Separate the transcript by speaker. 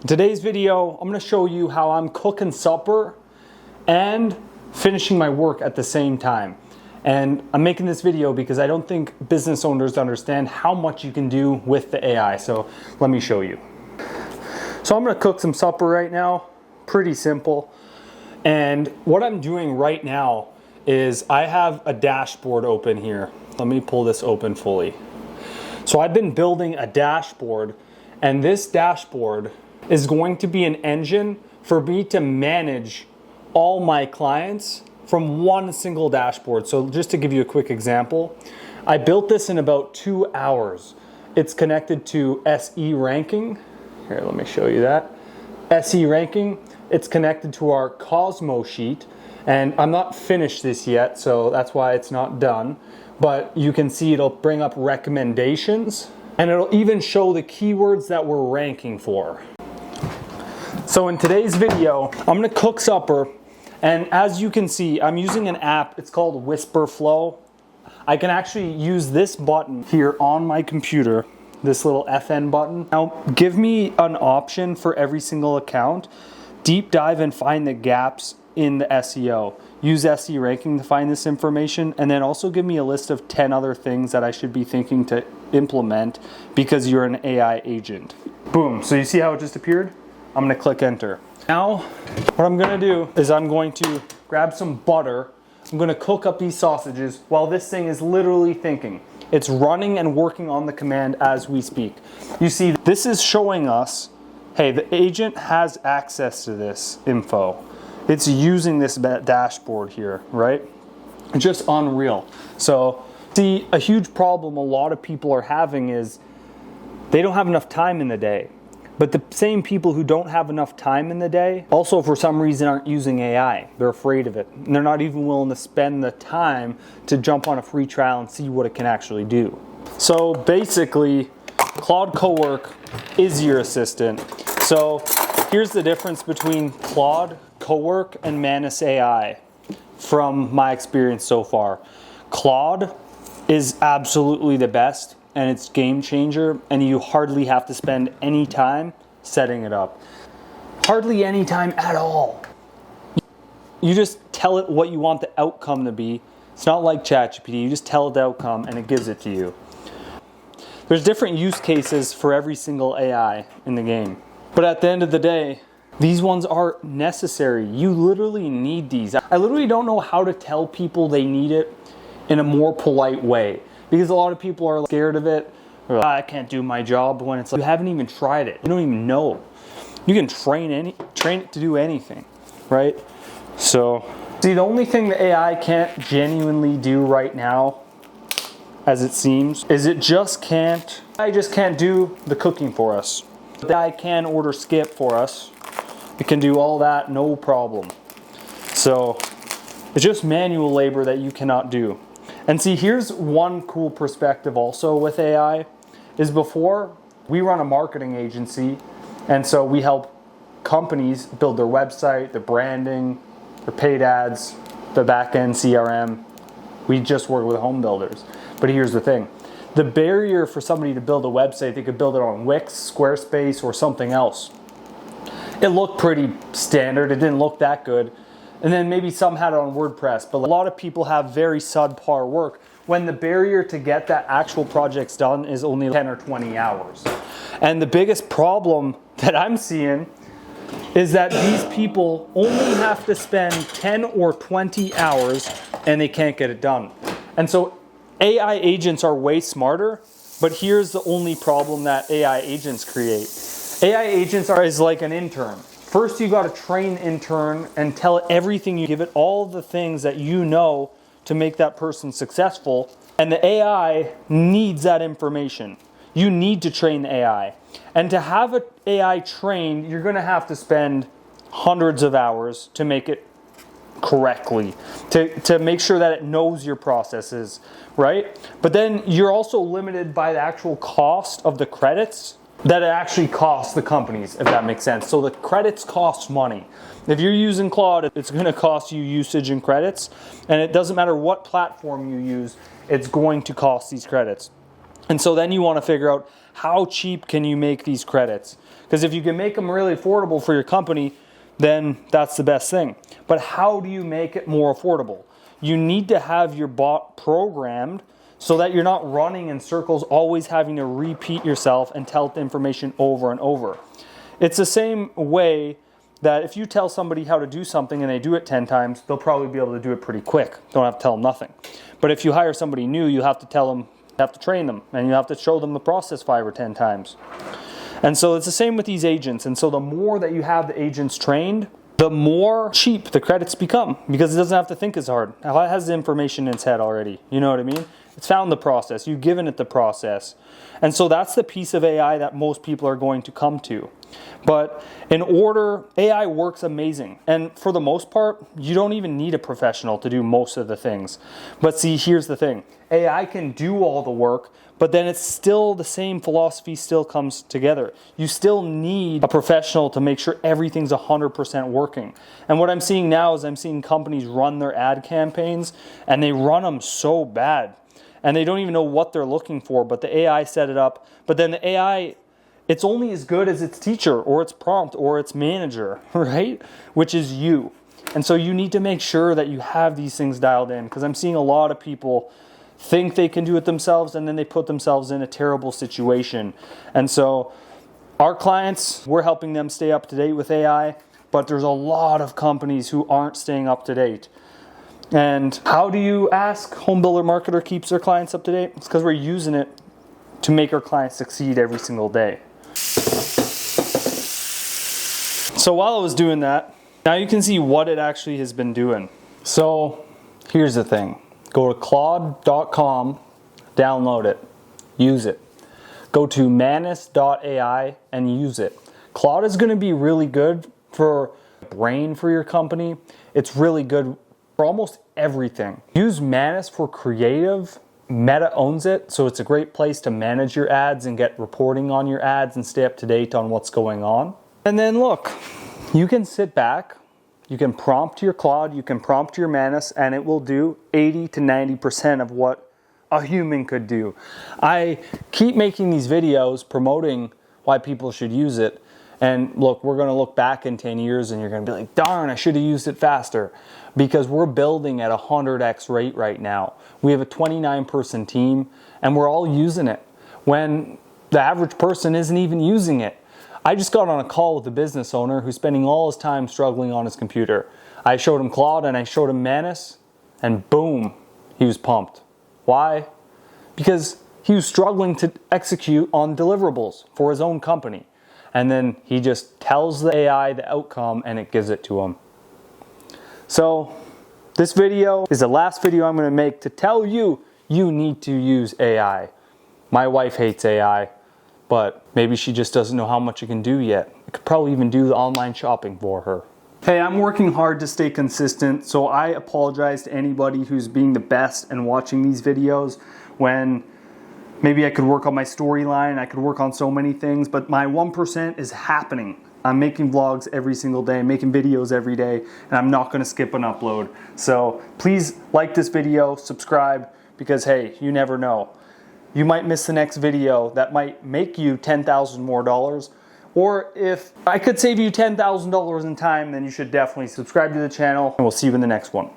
Speaker 1: In today's video, I'm going to show you how I'm cooking supper and finishing my work at the same time. And I'm making this video because I don't think business owners understand how much you can do with the AI. So let me show you. So I'm going to cook some supper right now. Pretty simple. And what I'm doing right now is I have a dashboard open here. Let me pull this open fully. So I've been building a dashboard, and this dashboard is going to be an engine for me to manage all my clients from one single dashboard. So just to give you a quick example, I built this in about 2 hours. It's connected to SE ranking. Here, let me show you that. SE ranking, it's connected to our Cosmo sheet, and I'm not finished this yet, so that's why it's not done. But you can see it'll bring up recommendations, and it'll even show the keywords that we're ranking for. So in today's video, I'm gonna cook supper, and as you can see, I'm using an app. It's called Whisper Flow. I can actually use this button here on my computer, this little FN button. Now, give me an option for every single account. Deep dive and find the gaps in the SEO. Use SE ranking to find this information, and then also give me a list of 10 other things that I should be thinking to implement because you're an AI agent. Boom, so you see how it just appeared? I'm gonna click enter. Now, what I'm gonna do is I'm going to grab some butter. I'm gonna cook up these sausages while this thing is literally thinking. It's running and working on the command as we speak. You see, this is showing us, hey, the agent has access to this info. It's using this dashboard here, right? Just unreal. So, see, a huge problem a lot of people are having is they don't have enough time in the day. But the same people who don't have enough time in the day also for some reason aren't using AI. They're afraid of it. And they're not even willing to spend the time to jump on a free trial and see what it can actually do. So basically, Claude Cowork is your assistant. So here's the difference between Claude Cowork and Manus AI from my experience so far. Claude is absolutely the best, and it's game changer, and you hardly have to spend any time setting it up. Hardly any time at all. You just tell it what you want the outcome to be. It's not like ChatGPT. You just tell it the outcome and it gives it to you. There's different use cases for every single AI in the game. But at the end of the day, these ones are necessary. You literally need these. I literally don't know how to tell people they need it in a more polite way. Because a lot of people are scared of it. They're like, I can't do my job, when it's like, you haven't even tried it. You don't even know. You can train it to do anything, right? So, see, the only thing the AI can't genuinely do right now, as it seems, is I just can't do the cooking for us. The AI can order skip for us. It can do all that, no problem. So, it's just manual labor that you cannot do. And see, here's one cool perspective also with AI, is before we run a marketing agency, and so we help companies build their website, their branding, their paid ads, the back-end CRM. We just work with home builders. But here's the thing. The barrier for somebody to build a website, they could build it on Wix, Squarespace, or something else. It looked pretty standard. It didn't look that good. And then maybe some had it on WordPress, but a lot of people have very subpar work when the barrier to get that actual projects done is only 10 or 20 hours. And the biggest problem that I'm seeing is that these people only have to spend 10 or 20 hours and they can't get it done. And so AI agents are way smarter, but here's the only problem that AI agents create. AI agents is like an intern. First, you got to train the intern and tell it everything. You give it all the things that you know to make that person successful. And the AI needs that information. You need to train the AI. And to have an AI trained, you're going to have to spend hundreds of hours to make it correctly, to make sure that it knows your processes, right? But then you're also limited by the actual cost of the credits that it actually costs the companies, if that makes sense. So the credits cost money. If you're using Claude, it's going to cost you usage and credits, and it doesn't matter what platform you use, it's going to cost these credits. And so then you want to figure out how cheap can you make these credits? Because if you can make them really affordable for your company, then that's the best thing. But how do you make it more affordable? You need to have your bot programmed so that you're not running in circles, always having to repeat yourself and tell the information over and over. It's the same way that if you tell somebody how to do something and they do it 10 times, they'll probably be able to do it pretty quick. Don't have to tell them nothing. But if you hire somebody new, you have to tell them, you have to train them, and you have to show them the process 5 or 10 times. And so it's the same with these agents. And so the more that you have the agents trained, the more cheap the credits become, because it doesn't have to think as hard. It has the information in its head already. You know what I mean? It's found the process. You've given it the process. And so that's the piece of AI that most people are going to come to. But in order, AI works amazing. And for the most part, you don't even need a professional to do most of the things. But see, here's the thing. AI can do all the work, but then it's still the same philosophy still comes together. You still need a professional to make sure everything's 100% working. And what I'm seeing now is I'm seeing companies run their ad campaigns, and they run them so bad. And they don't even know what they're looking for, but the AI set it up. But then the AI, it's only as good as its teacher or its prompt or its manager, right? Which is you. And so you need to make sure that you have these things dialed in, because I'm seeing a lot of people think they can do it themselves, and then they put themselves in a terrible situation. And so our clients, we're helping them stay up to date with AI, but there's a lot of companies who aren't staying up to date. And how do you ask home builder marketer keeps their clients up to date? It's because we're using it to make our clients succeed every single day. So while I was doing that, now you can see what it actually has been doing. So here's the thing. Go to Claude.com, download it, use it. Go to Manus AI and use it. Claude is going to be really good for brain for your company. It's really good for almost everything. Use Manus for creative. Meta owns it, so it's a great place to manage your ads and get reporting on your ads and stay up to date on what's going on. And then look, you can sit back, you can prompt your Claude, you can prompt your Manus, and it will do 80 to 90% of what a human could do. I keep making these videos promoting why people should use it. And look, we're going to look back in 10 years and you're going to be like, darn, I should have used it faster. Because we're building at a 100x rate right now. We have a 29-person team and we're all using it when the average person isn't even using it. I just got on a call with a business owner who's spending all his time struggling on his computer. I showed him Claude and I showed him Manus, and boom, he was pumped. Why? Because he was struggling to execute on deliverables for his own company. And then he just tells the AI the outcome and it gives it to him. So this video is the last video I'm going to make to tell you you need to use AI. My wife hates AI, but maybe she just doesn't know how much it can do yet. It could probably even do the online shopping for her. Hey, I'm working hard to stay consistent, so I apologize to anybody who's being the best and watching these videos when maybe I could work on my storyline, I could work on so many things, but my 1% is happening. I'm making vlogs every single day, making videos every day, and I'm not gonna skip an upload. So please like this video, subscribe, because hey, you never know. You might miss the next video that might make you $10,000 more dollars, or if I could save you $10,000 in time, then you should definitely subscribe to the channel, and we'll see you in the next one.